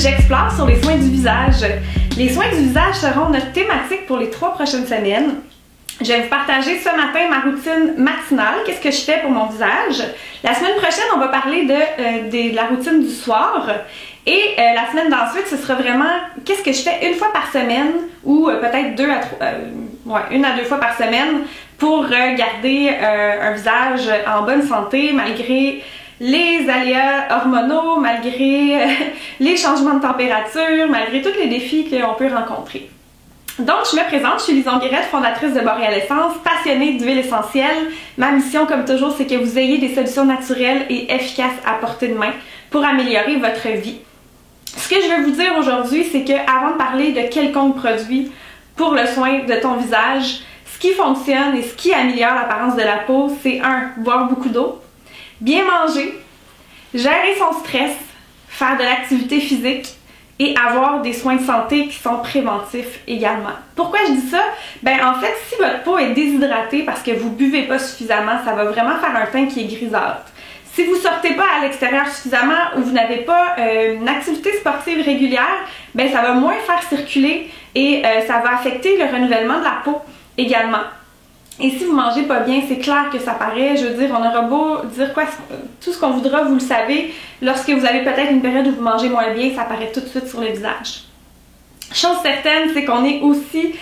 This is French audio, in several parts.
j'explore sur les soins du visage. Les soins du visage seront notre thématique pour les 3 prochaines semaines. Je vais vous partager ce matin ma routine matinale, qu'est-ce que je fais pour mon visage. La semaine prochaine, on va parler de la routine du soir. Et la semaine d'ensuite, ce sera vraiment qu'est-ce que je fais une fois par semaine ou peut-être 1 à 2 fois par semaine pour garder un visage en bonne santé malgré les aléas hormonaux, malgré les changements de température, malgré tous les défis qu'on peut rencontrer. Donc, je me présente, je suis Lison Guérette, fondatrice de Boreal Essence, passionnée d'huile essentielle. Ma mission, comme toujours, c'est que vous ayez des solutions naturelles et efficaces à portée de main pour améliorer votre vie. Ce que je veux vous dire aujourd'hui, c'est qu'avant de parler de quelconque produit pour le soin de ton visage, ce qui fonctionne et ce qui améliore l'apparence de la peau, c'est 1. Boire beaucoup d'eau, bien manger, gérer son stress, faire de l'activité physique et avoir des soins de santé qui sont préventifs également. Pourquoi je dis ça? En fait, si votre peau est déshydratée parce que vous ne buvez pas suffisamment, ça va vraiment faire un teint qui est grisâtre. Si vous ne sortez pas à l'extérieur suffisamment ou vous n'avez pas une activité sportive régulière, ça va moins faire circuler et ça va affecter le renouvellement de la peau également. Et si vous mangez pas bien, c'est clair que ça paraît. Je veux dire, on aura beau dire tout ce qu'on voudra, vous le savez, lorsque vous avez peut-être une période où vous mangez moins bien, ça paraît tout de suite sur le visage. Chose certaine, c'est qu'on est aussi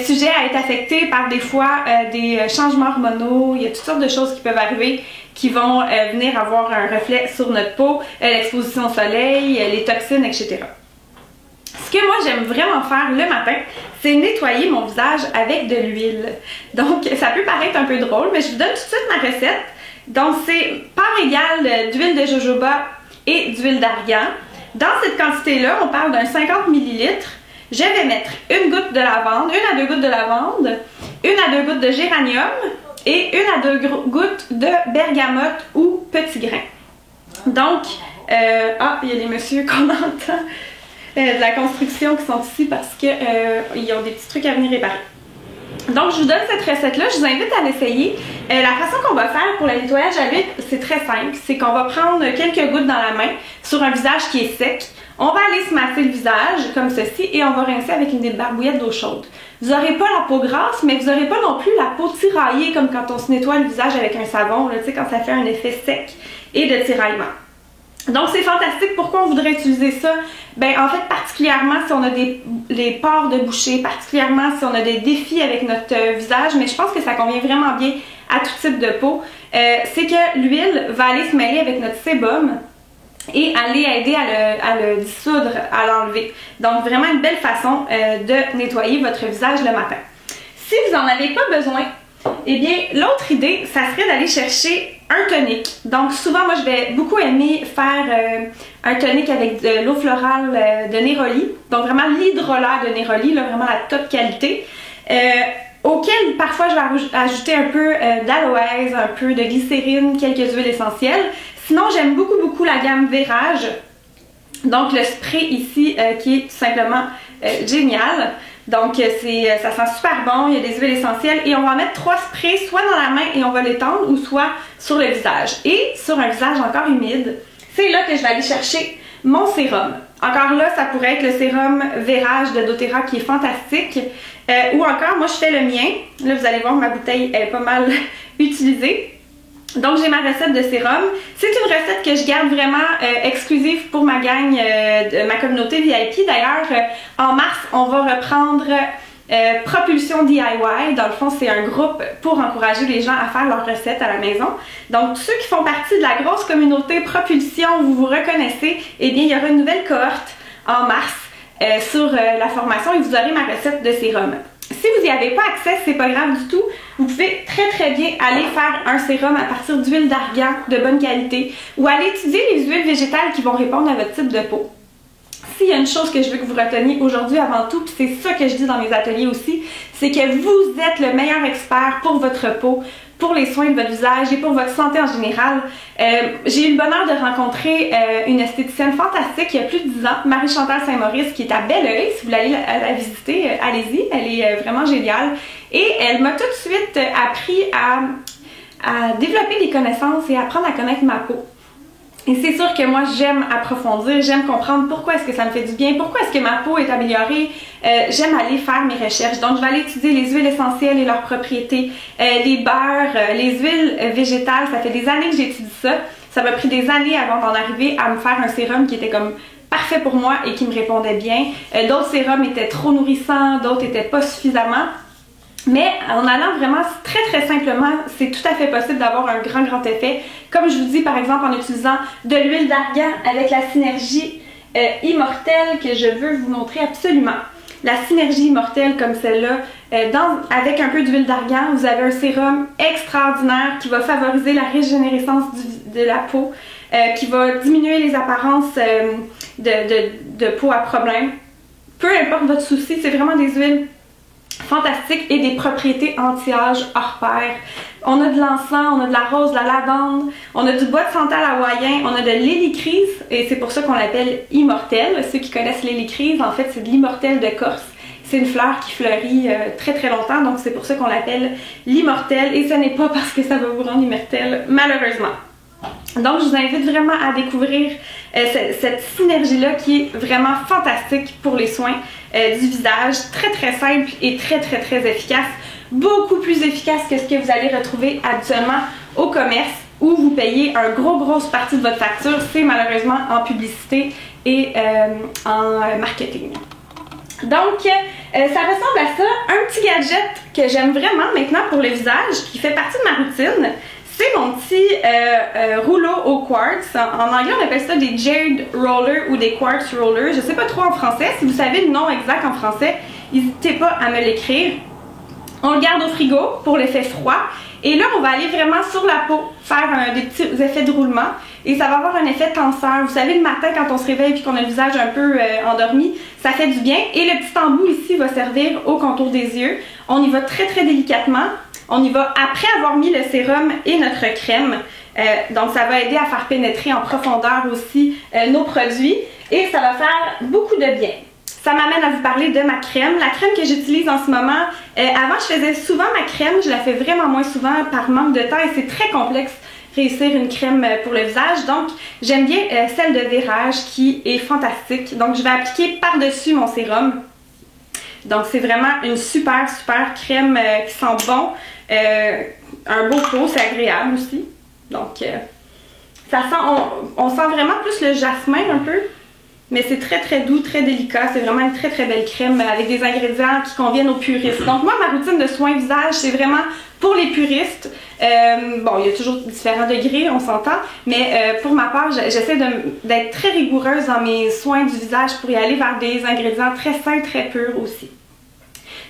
sujet à être affecté par des fois des changements hormonaux. Il y a toutes sortes de choses qui peuvent arriver qui vont venir avoir un reflet sur notre peau, l'exposition au soleil, les toxines, etc. Ce que moi j'aime vraiment faire le matin, c'est nettoyer mon visage avec de l'huile. Donc ça peut paraître un peu drôle, mais je vous donne tout de suite ma recette. Donc c'est part égale d'huile de jojoba et d'huile d'argan. Dans cette quantité-là, on parle d'un 50 ml. Je vais mettre une goutte de lavande, 1 à 2 gouttes de lavande, 1 à 2 gouttes de géranium et 1 à 2 gouttes de bergamote ou petit grain. Donc, il y a les messieurs qu'on entend de la construction qui sont ici parce qu'ils ont des petits trucs à venir réparer. Donc, je vous donne cette recette-là, je vous invite à l'essayer. La façon qu'on va faire pour le nettoyage à l'huile, c'est très simple. C'est qu'on va prendre quelques gouttes dans la main sur un visage qui est sec. On va aller se masser le visage comme ceci et on va rincer avec une barbouillette d'eau chaude. Vous n'aurez pas la peau grasse, mais vous n'aurez pas non plus la peau tiraillée comme quand on se nettoie le visage avec un savon, tu sais, quand ça fait un effet sec et de tiraillement. Donc c'est fantastique. Pourquoi on voudrait utiliser ça? En fait, particulièrement si on a les pores de boucher, particulièrement si on a des défis avec notre visage, mais je pense que ça convient vraiment bien à tout type de peau, c'est que l'huile va aller se mêler avec notre sébum et aller aider à le dissoudre, à l'enlever. Donc vraiment une belle façon de nettoyer votre visage le matin. Si vous n'en avez pas besoin, eh bien l'autre idée, ça serait d'aller chercher un tonique. Donc souvent, moi je vais beaucoup aimer faire un tonique avec de l'eau florale de Neroli. Donc vraiment l'hydrolaire de Neroli, là, vraiment la top qualité. Auquel parfois je vais ajouter un peu d'aloès, un peu de glycérine, quelques huiles essentielles. Sinon, j'aime beaucoup la gamme Vérage. Donc le spray ici qui est tout simplement génial. Donc ça sent super bon, il y a des huiles essentielles et on va mettre 3 sprays soit dans la main et on va l'étendre ou soit sur le visage. Et sur un visage encore humide, c'est là que je vais aller chercher mon sérum. Encore là, ça pourrait être le sérum Vérage de doTERRA qui est fantastique. Ou encore, moi je fais le mien. Là vous allez voir, ma bouteille est pas mal utilisée. Donc j'ai ma recette de sérum. C'est une recette que je garde vraiment exclusive pour ma gang de ma communauté VIP. D'ailleurs, en mars, on va reprendre Propulsion DIY. Dans le fond, c'est un groupe pour encourager les gens à faire leurs recettes à la maison. Donc tous ceux qui font partie de la grosse communauté Propulsion, vous vous reconnaissez, eh bien il y aura une nouvelle cohorte en mars sur la formation et vous aurez ma recette de sérum. Si vous n'y avez pas accès, c'est pas grave du tout. Vous pouvez très bien aller faire un sérum à partir d'huile d'argan de bonne qualité ou aller étudier les huiles végétales qui vont répondre à votre type de peau. S'il y a une chose que je veux que vous reteniez aujourd'hui avant tout, puis c'est ça que je dis dans mes ateliers aussi, c'est que vous êtes le meilleur expert pour votre peau, pour les soins de votre visage et pour votre santé en général. J'ai eu le bonheur de rencontrer une esthéticienne fantastique il y a plus de 10 ans, Marie-Chantal Saint-Maurice, qui est à Belleuil. Si vous voulez aller la visiter, allez-y, elle est vraiment géniale. Et elle m'a tout de suite appris à développer des connaissances et à apprendre à connaître ma peau. Et c'est sûr que moi, j'aime approfondir, j'aime comprendre pourquoi est-ce que ça me fait du bien, pourquoi est-ce que ma peau est améliorée. J'aime aller faire mes recherches. Donc, je vais aller étudier les huiles essentielles et leurs propriétés, les beurres, les huiles végétales. Ça fait des années que j'étudie ça. Ça m'a pris des années avant d'en arriver à me faire un sérum qui était comme parfait pour moi et qui me répondait bien. D'autres sérums étaient trop nourrissants, d'autres étaient pas suffisamment. Mais en allant vraiment très simplement, c'est tout à fait possible d'avoir un grand effet. Comme je vous dis, par exemple, en utilisant de l'huile d'argan avec la synergie immortelle que je veux vous montrer absolument. La synergie immortelle comme celle-là, avec un peu d'huile d'argan, vous avez un sérum extraordinaire qui va favoriser la régénérescence de la peau, qui va diminuer les apparences de peau à problème. Peu importe votre souci, c'est vraiment des huiles fantastique et des propriétés anti-âge hors pair. On a de l'encens, on a de la rose, de la lavande, on a du bois de santal hawaïen, on a de l'hélicryse et c'est pour ça qu'on l'appelle immortelle. Ceux qui connaissent l'hélicryse, en fait, c'est de l'immortelle de Corse. C'est une fleur qui fleurit très longtemps, donc c'est pour ça qu'on l'appelle l'immortelle et ce n'est pas parce que ça va vous rendre immortelle, malheureusement. Donc, je vous invite vraiment à découvrir cette synergie-là qui est vraiment fantastique pour les soins du visage. Très simple et très efficace. Beaucoup plus efficace que ce que vous allez retrouver habituellement au commerce où vous payez une grosse partie de votre facture. C'est malheureusement en publicité et en marketing. Donc, ça ressemble à ça. Un petit gadget que j'aime vraiment maintenant pour le visage qui fait partie de ma routine. C'est mon petit rouleau au quartz. En anglais, on appelle ça des jade rollers ou des quartz rollers. Je sais pas trop en français. Si vous savez le nom exact en français, n'hésitez pas à me l'écrire. On le garde au frigo pour l'effet froid. Et là, on va aller vraiment sur la peau faire des petits effets de roulement. Et ça va avoir un effet tenseur. Vous savez, le matin, quand on se réveille et qu'on a le visage un peu endormi, ça fait du bien. Et le petit embout ici va servir au contour des yeux. On y va très délicatement. On y va après avoir mis le sérum et notre crème. Donc, ça va aider à faire pénétrer en profondeur aussi nos produits. Et ça va faire beaucoup de bien. Ça m'amène à vous parler de ma crème. La crème que j'utilise en ce moment, avant je faisais souvent ma crème, je la fais vraiment moins souvent par manque de temps et c'est très complexe réussir une crème pour le visage. Donc, j'aime bien celle de Virage qui est fantastique. Donc, je vais appliquer par-dessus mon sérum. Donc, c'est vraiment une super crème qui sent bon. Un beau pot, c'est agréable aussi. Donc, ça sent, on sent vraiment plus le jasmin un peu. Mais c'est très doux, très délicat. C'est vraiment une très belle crème avec des ingrédients qui conviennent aux puristes. Donc moi, ma routine de soins visage, c'est vraiment pour les puristes. Bon, il y a toujours différents degrés, on s'entend. Mais pour ma part, j'essaie d'être très rigoureuse dans mes soins du visage pour y aller vers des ingrédients très sains, très purs aussi.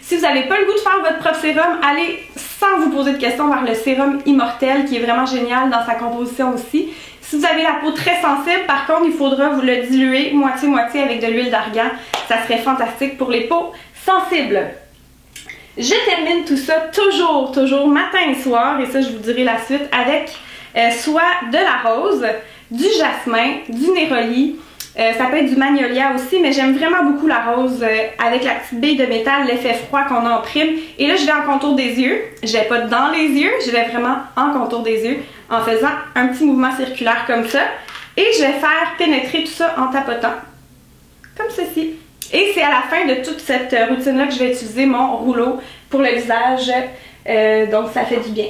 Si vous n'avez pas le goût de faire votre propre sérum, allez sans vous poser de questions vers le sérum immortel qui est vraiment génial dans sa composition aussi. Si vous avez la peau très sensible, par contre, il faudra vous le diluer moitié-moitié avec de l'huile d'argan. Ça serait fantastique pour les peaux sensibles. Je termine tout ça toujours matin et soir, et ça je vous dirai la suite, avec soit de la rose, du jasmin, du néroli, ça peut être du magnolia aussi, mais j'aime vraiment beaucoup la rose avec la petite bille de métal, l'effet froid qu'on a en prime. Et là, je vais en contour des yeux. Je vais pas dans les yeux, je vais vraiment en contour des yeux en faisant un petit mouvement circulaire comme ça. Et je vais faire pénétrer tout ça en tapotant, comme ceci. Et c'est à la fin de toute cette routine-là que je vais utiliser mon rouleau pour le visage, donc ça fait du bien.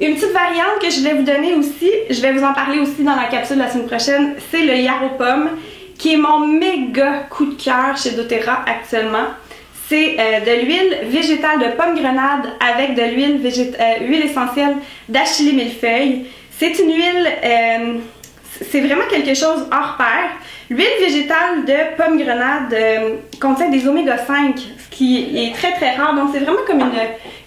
Une petite variante que je voulais vous donner aussi, je vais vous en parler aussi dans la capsule la semaine prochaine, c'est le yarrow pomme, qui est mon méga coup de cœur chez doTERRA actuellement. C'est de l'huile végétale de pomme grenade avec de l'huile essentielle d'achillée millefeuille. C'est une huile, c'est vraiment quelque chose hors pair. L'huile végétale de pomme grenade contient des oméga 5, ce qui est très rare. Donc c'est vraiment comme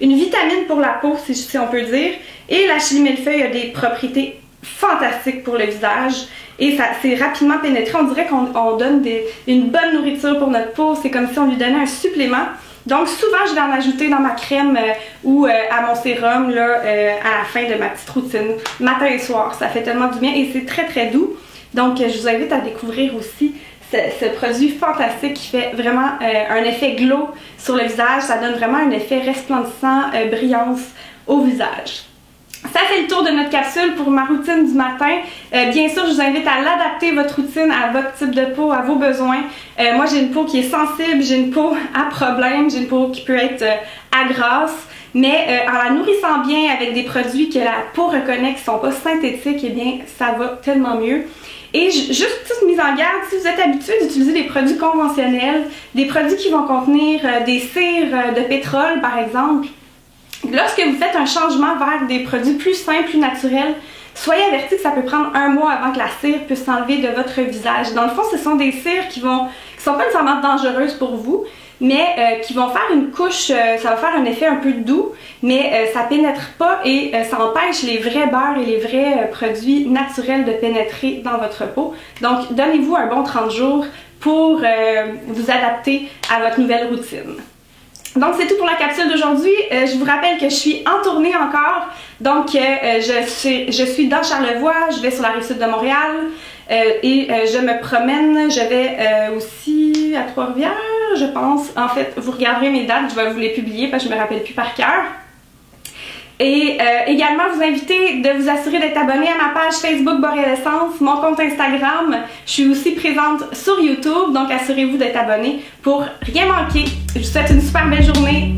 une vitamine pour la peau, si on peut dire. Et l'achillée millefeuille a des propriétés fantastiques pour le visage. Et ça c'est rapidement pénétré. On dirait qu'on donne une bonne nourriture pour notre peau. C'est comme si on lui donnait un supplément. Donc souvent je vais en ajouter dans ma crème ou à mon sérum là, à la fin de ma petite routine, matin et soir. Ça fait tellement du bien et c'est très doux. Donc je vous invite à découvrir aussi ce produit fantastique qui fait vraiment un effet glow sur le visage. Ça donne vraiment un effet resplendissant, brillance au visage. Ça fait le tour de notre capsule pour ma routine du matin. Bien sûr, je vous invite à l'adapter, votre routine, à votre type de peau, à vos besoins. Moi, j'ai une peau qui est sensible, j'ai une peau à problème, j'ai une peau qui peut être à grasse. Mais en la nourrissant bien avec des produits que la peau reconnaît, qui ne sont pas synthétiques, eh bien, ça va tellement mieux. Et juste petite mise en garde, si vous êtes habitué d'utiliser des produits conventionnels, des produits qui vont contenir des cires de pétrole, par exemple, lorsque vous faites un changement vers des produits plus simples, plus naturels, soyez avertis que ça peut prendre 1 mois avant que la cire puisse s'enlever de votre visage. Dans le fond, ce sont des cires qui sont pas nécessairement dangereuses pour vous, mais qui vont faire une couche, ça va faire un effet un peu doux, mais ça pénètre pas et ça empêche les vrais beurres et les vrais produits naturels de pénétrer dans votre peau. Donc, donnez-vous un bon 30 jours pour vous adapter à votre nouvelle routine. Donc, c'est tout pour la capsule d'aujourd'hui. Je vous rappelle que je suis en tournée encore. Donc, je suis dans Charlevoix, je vais sur la Rive-Sud de Montréal et je me promène. Je vais aussi à Trois-Rivières, je pense. En fait, vous regarderez mes dates, je vais vous les publier parce que je me rappelle plus par cœur. Et également vous inviter de vous assurer d'être abonné à ma page Facebook Boréalessence, mon compte Instagram. Je suis aussi présente sur YouTube, donc assurez-vous d'être abonné pour rien manquer. Je vous souhaite une super belle journée.